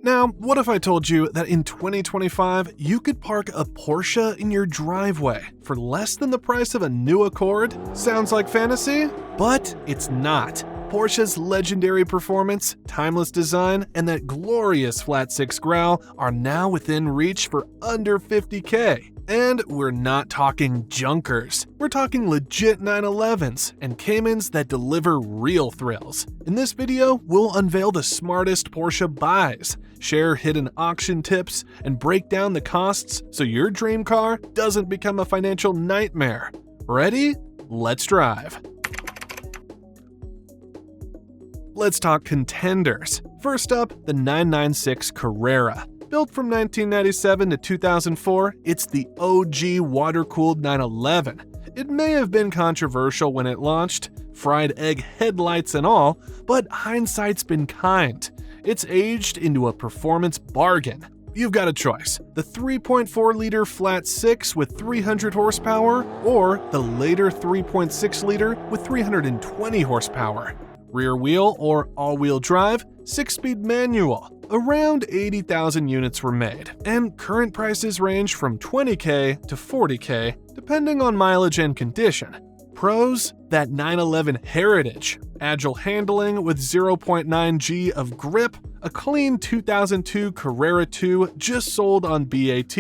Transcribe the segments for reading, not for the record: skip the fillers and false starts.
Now, what if I told you that in 2025, you could park a Porsche in your driveway for less than the price of a new Accord? Sounds like fantasy? But it's not. Porsche's legendary performance, timeless design, and that glorious flat-six growl are now within reach for under $50K. And we're not talking junkers. We're talking legit 911s and Caymans that deliver real thrills. In this video, we'll unveil the smartest Porsche buys, share hidden auction tips, and break down the costs so your dream car doesn't become a financial nightmare. Ready? Let's drive. Let's talk contenders. First up, the 996 Carrera. Built from 1997 to 2004, it's the OG water-cooled 911. It may have been controversial when it launched, fried egg headlights and all, but hindsight's been kind. It's aged into a performance bargain. You've got a choice: the 3.4-liter flat-six with 300 horsepower, or the later 3.6-liter with 320 horsepower. Rear wheel or all-wheel drive, 6-speed manual. Around 80,000 units were made, and current prices range from $20K to $40K, depending on mileage and condition. Pros: that 911 heritage, agile handling with 0.9 G of grip, a clean 2002 Carrera 2 just sold on BAT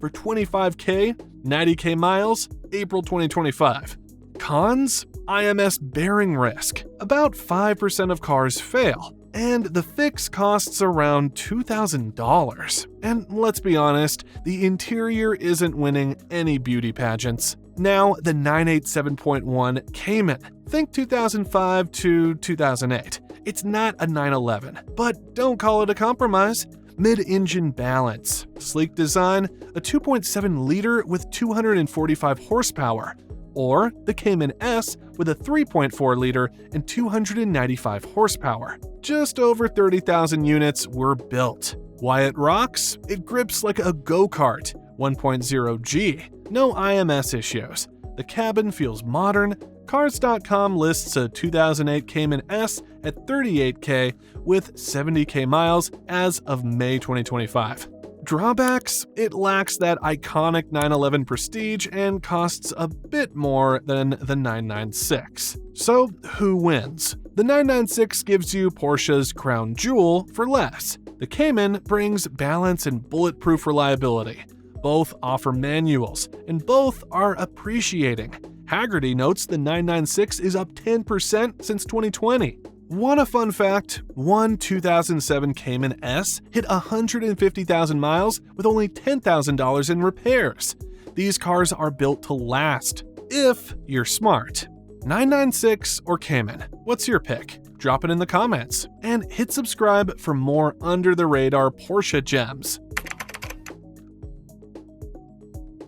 for $25K, 90K miles, April 2025. Cons: IMS bearing risk. About 5% of cars fail, and the fix costs around $2,000. And let's be honest, the interior isn't winning any beauty pageants. Now, the 987.1 Cayman. Think 2005 to 2008. It's not a 911, but don't call it a compromise. Mid-engine balance, sleek design, a 2.7-liter with 245 horsepower. Or the Cayman S with a 3.4-liter and 295 horsepower. Just over 30,000 units were built. Why it rocks? It grips like a go-kart, 1.0 G. No IMS issues. The cabin feels modern. Cars.com lists a 2008 Cayman S at $38K with 70K miles as of May 2025. Drawbacks: it lacks that iconic 911 prestige and costs a bit more than the 996. So who wins? The 996 gives you Porsche's crown jewel for less. The Cayman brings balance and bulletproof reliability. Both offer manuals, and both are appreciating. Hagerty notes the 996 is up 10% since 2020. Want a fun fact? One 2007 Cayman S hit 150,000 miles with only $10,000 in repairs. These cars are built to last, if you're smart. 996 or Cayman, what's your pick? Drop it in the comments, and hit subscribe for more under-the-radar Porsche gems.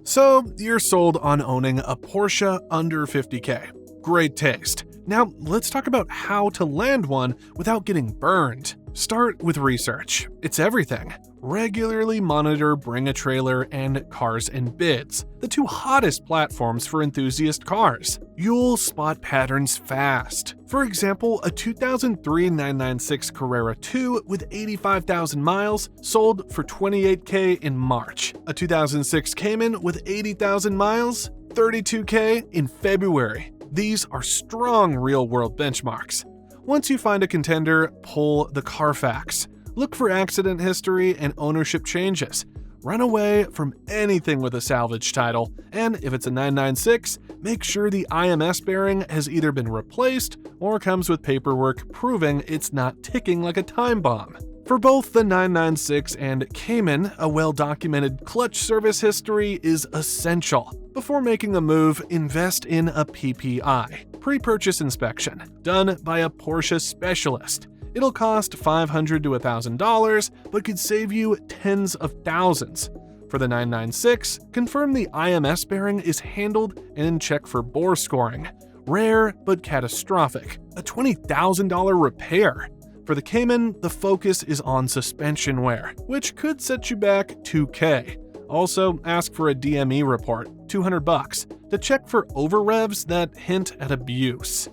So, you're sold on owning a Porsche under $50K. Great taste. Now, let's talk about how to land one without getting burned. Start with research. It's everything. Regularly monitor Bring a Trailer and Cars and Bids, the two hottest platforms for enthusiast cars. You'll spot patterns fast. For example, a 2003 996 Carrera 2 with 85,000 miles sold for $28K in March. A 2006 Cayman with 80,000 miles, $32K in February. These are strong real-world benchmarks. Once you find a contender, pull the Carfax. Look for accident history and ownership changes. Run away from anything with a salvage title, and if it's a 996, make sure the IMS bearing has either been replaced or comes with paperwork proving it's not ticking like a time bomb. For both the 996 and Cayman, a well-documented clutch service history is essential. Before making a move, invest in a PPI, pre-purchase inspection, done by a Porsche specialist. It'll cost $500 to $1,000, but could save you tens of thousands. For the 996, confirm the IMS bearing is handled and check for bore scoring. Rare but catastrophic. A $20,000 repair. For the Cayman, the focus is on suspension wear, which could set you back $2K. Also, ask for a DME report, $200, to check for over revs that hint at abuse.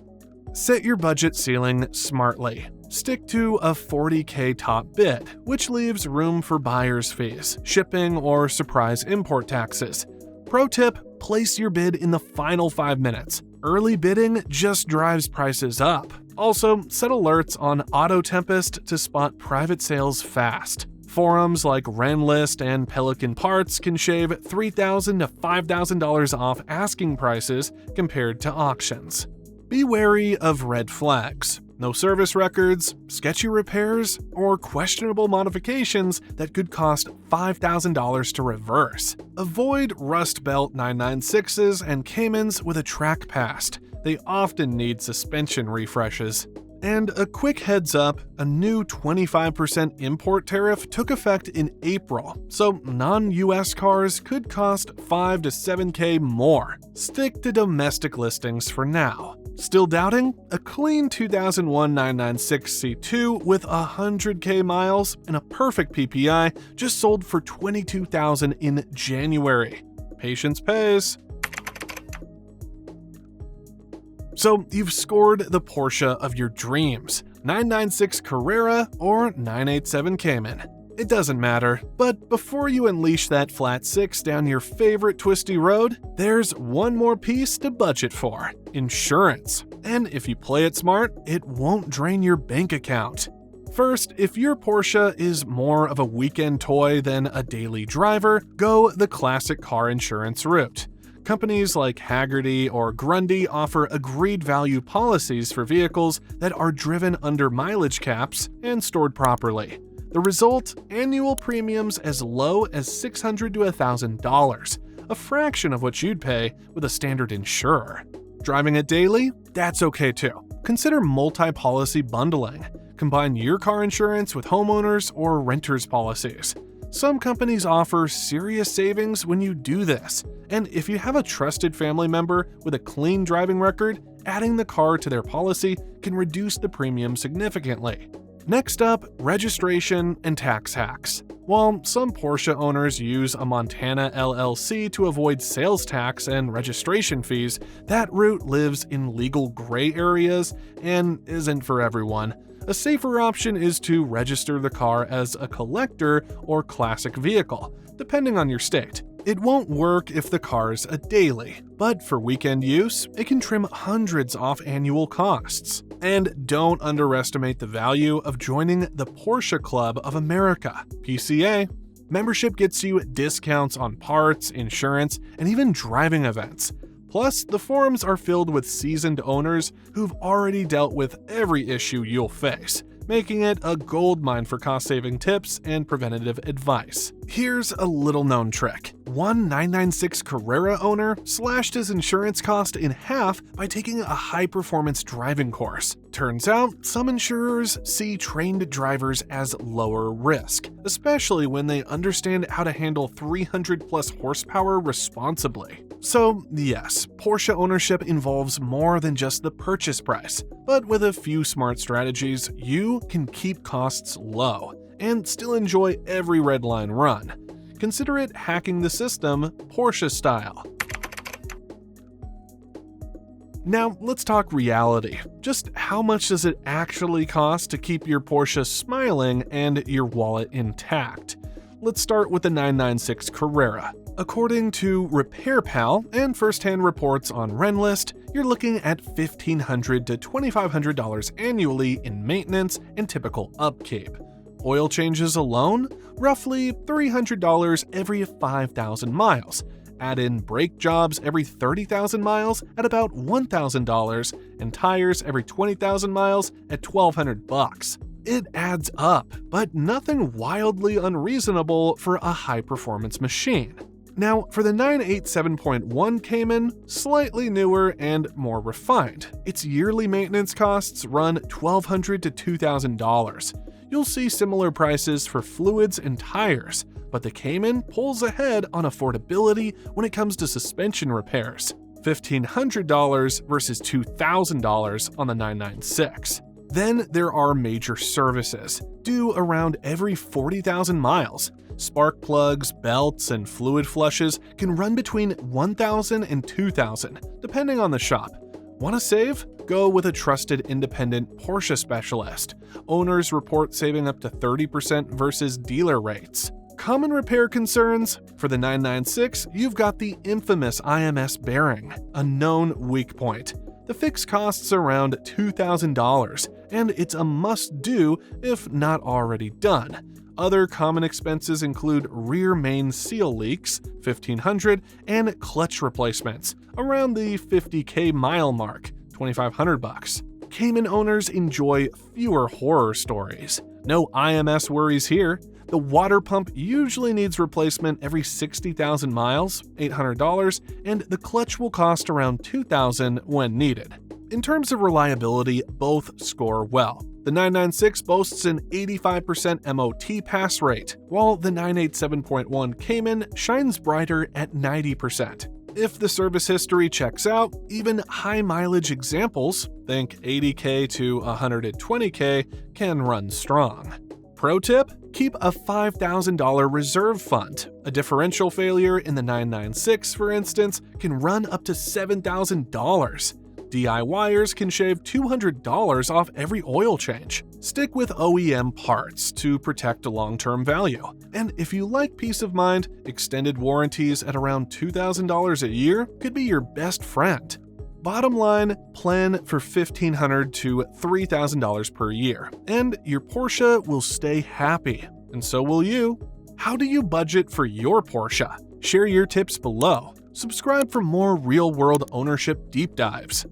Set your budget ceiling smartly. Stick to a $40K top bid, which leaves room for buyer's fees, shipping, or surprise import taxes. Pro tip: place your bid in the final 5 minutes. Early bidding just drives prices up. Also, set alerts on Auto Tempest to spot private sales fast. Forums like Renlist and Pelican Parts can shave $3,000 to $5,000 off asking prices compared to auctions. Be wary of red flags. No service records, sketchy repairs, or questionable modifications that could cost $5,000 to reverse. Avoid Rust Belt 996s and Caymans with a track past. They often need suspension refreshes. And a quick heads up, a new 25% import tariff took effect in April, so non-US cars could cost 5 to 7K more. Stick to domestic listings for now. Still doubting? A clean 2001 996 C2 with 100K miles and a perfect PPI just sold for $22,000 in January. Patience pays. So you've scored the Porsche of your dreams, 996 Carrera or 987 Cayman. It doesn't matter, but before you unleash that flat six down your favorite twisty road, there's one more piece to budget for: insurance. And if you play it smart, it won't drain your bank account. First, if your Porsche is more of a weekend toy than a daily driver, go the classic car insurance route. Companies like Haggerty or Grundy offer agreed value policies for vehicles that are driven under mileage caps and stored properly. The result? Annual premiums as low as $600 to $1,000, a fraction of what you'd pay with a standard insurer. Driving it daily? That's okay too. Consider multi-policy bundling. Combine your car insurance with homeowners or renters policies. Some companies offer serious savings when you do this, and if you have a trusted family member with a clean driving record, adding the car to their policy can reduce the premium significantly. Next up, registration and tax hacks. While some Porsche owners use a Montana LLC to avoid sales tax and registration fees, that route lives in legal gray areas and isn't for everyone. A safer option is to register the car as a collector or classic vehicle, depending on your state. It won't work if the car's a daily, but for weekend use, it can trim hundreds off annual costs. And don't underestimate the value of joining the Porsche Club of America, PCA. Membership gets you discounts on parts, insurance, and even driving events. Plus, the forums are filled with seasoned owners who've already dealt with every issue you'll face, making it a goldmine for cost-saving tips and preventative advice. Here's a little-known trick. One 996 Carrera owner slashed his insurance cost in half by taking a high-performance driving course. Turns out, some insurers see trained drivers as lower risk, especially when they understand how to handle 300-plus horsepower responsibly. So yes, Porsche ownership involves more than just the purchase price, but with a few smart strategies, you can keep costs low and still enjoy every red line run. Consider it hacking the system Porsche style. Now let's talk reality. Just how much does it actually cost to keep your Porsche smiling and your wallet intact? Let's start with the 996 Carrera. According to RepairPal and first-hand reports on Renlist, you're looking at $1,500 to $2,500 annually in maintenance and typical upkeep. Oil changes alone? Roughly $300 every 5,000 miles. Add in brake jobs every 30,000 miles at about $1,000, and tires every 20,000 miles at $1,200. It adds up, but nothing wildly unreasonable for a high-performance machine. Now, for the 987.1 Cayman, slightly newer and more refined. Its yearly maintenance costs run $1,200 to $2,000. You'll see similar prices for fluids and tires, but the Cayman pulls ahead on affordability when it comes to suspension repairs. $1,500 versus $2,000 on the 996. Then there are major services, due around every 40,000 miles. Spark plugs, belts, and fluid flushes can run between $1,000 and $2,000, depending on the shop. Want to save? Go with a trusted independent Porsche specialist. Owners report saving up to 30% versus dealer rates. Common repair concerns? For the 996, you've got the infamous IMS bearing, a known weak point. The fix costs around $2,000, and it's a must-do if not already done. Other common expenses include rear main seal leaks, $1,500, and clutch replacements, around the $50K mile mark, $2,500. Cayman owners enjoy fewer horror stories. No IMS worries here. The water pump usually needs replacement every 60,000 miles, $800, and the clutch will cost around $2,000 when needed. In terms of reliability, both score well. The 996 boasts an 85% MOT pass rate, while the 987.1 Cayman shines brighter at 90%. If the service history checks out, even high-mileage examples, think 80K to 120K, can run strong. Pro tip? Keep a $5,000 reserve fund. A differential failure in the 996, for instance, can run up to $7,000. DIYers can shave $200 off every oil change. Stick with OEM parts to protect a long-term value. And if you like peace of mind, extended warranties at around $2,000 a year could be your best friend. Bottom line, plan for $1,500 to $3,000 per year, and your Porsche will stay happy, and so will you. How do you budget for your Porsche? Share your tips below. Subscribe for more real-world ownership deep dives.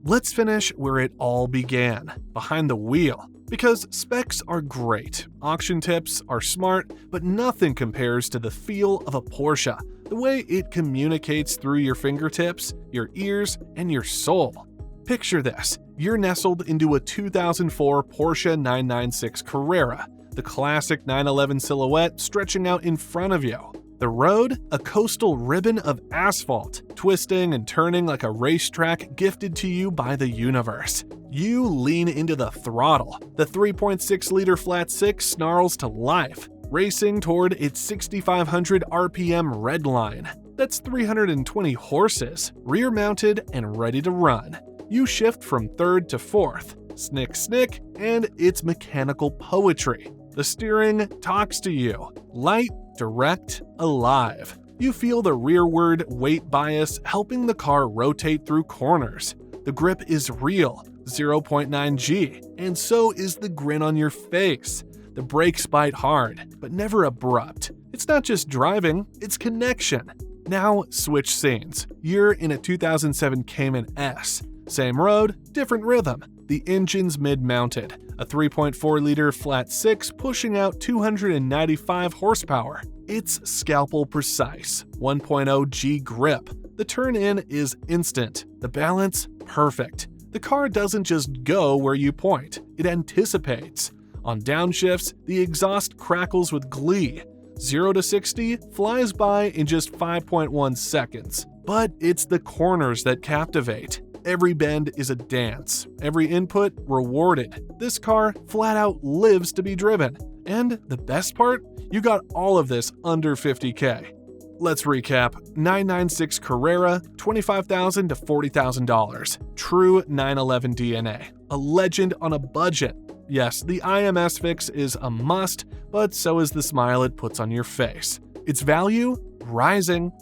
Let's finish where it all began, behind the wheel. Because specs are great, auction tips are smart, but nothing compares to the feel of a Porsche, the way it communicates through your fingertips, your ears, and your soul. Picture this, you're nestled into a 2004 Porsche 996 Carrera, the classic 911 silhouette stretching out in front of you. The road, a coastal ribbon of asphalt, twisting and turning like a racetrack gifted to you by the universe. You lean into the throttle. The 3.6-liter flat six snarls to life, racing toward its 6,500 RPM red line. That's 320 horses, rear-mounted and ready to run. You shift from third to fourth, snick snick, and it's mechanical poetry. The steering talks to you, light, direct, alive. You feel the rearward weight bias helping the car rotate through corners. The grip is real, 0.9 G, and so is the grin on your face. The brakes bite hard, but never abrupt. It's not just driving, it's connection. Now switch scenes. You're in a 2007 Cayman S. Same road, different rhythm. The engine's mid-mounted, a 3.4-liter flat six pushing out 295 horsepower. It's scalpel precise, 1.0 G grip. The turn-in is instant, the balance perfect. The car doesn't just go where you point, it anticipates. On downshifts, the exhaust crackles with glee. 0 to 60 flies by in just 5.1 seconds. But it's the corners that captivate. Every bend is a dance, every input rewarded. This car flat out lives to be driven. And the best part? You got all of this under $50K. Let's recap. 996 Carrera, $25,000 to $40,000. True 911 DNA. A legend on a budget. Yes, the IMS fix is a must, but so is the smile it puts on your face. Its value? Rising.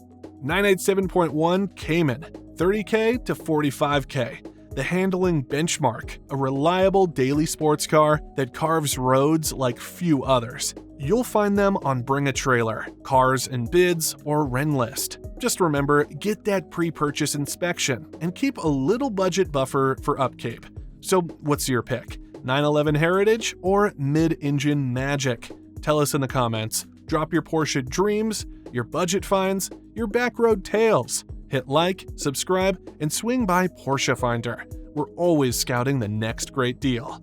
987.1 Cayman, $30K to $45K. The handling benchmark, a reliable daily sports car that carves roads like few others. You'll find them on Bring a Trailer, Cars and Bids, or Renlist. Just remember, get that pre-purchase inspection and keep a little budget buffer for upkeep. So what's your pick? 911 Heritage or mid-engine magic? Tell us in the comments. Drop your Porsche dreams, your budget finds, your backroad tales. Hit like, subscribe, and swing by Porsche Finder. We're always scouting the next great deal.